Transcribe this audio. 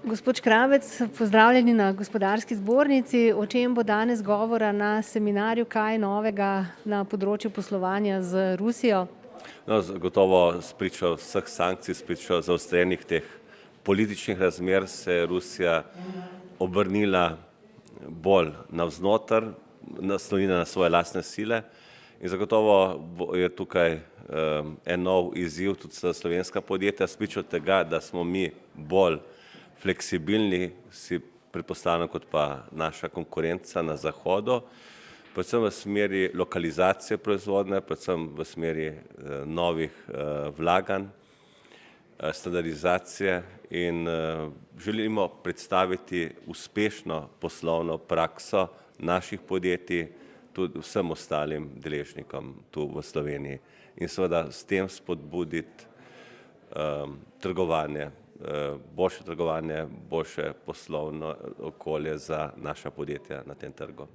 Gospod Škrabec, pozdravljeni na Gospodarski zbornici. O čem bo danes govora na seminarju, kaj novega na področju poslovanja z Rusijo? No, gotovo spričo vseh sankcij, spričo zaostrenih teh političnih razmer se je Rusija obrnila bolj navznoter, naslonila na svoje lastne sile in zagotovo je tukaj en nov izziv tudi za slovenska podjetja, spričo tega, da smo mi bolj fleksibilni, si predpostavljam kot pa naša konkurenca na zahodu, predvsem v smeri lokalizacije proizvodnje, predvsem v smeri novih vlaganj, standardizacije in želimo predstaviti uspešno poslovno prakso naših podjetij tudi vsem ostalim deležnikom tu v Sloveniji in seveda s tem spodbuditi trgovanje, boljše trgovanje, boljše poslovno okolje za naša podjetja na tem trgu.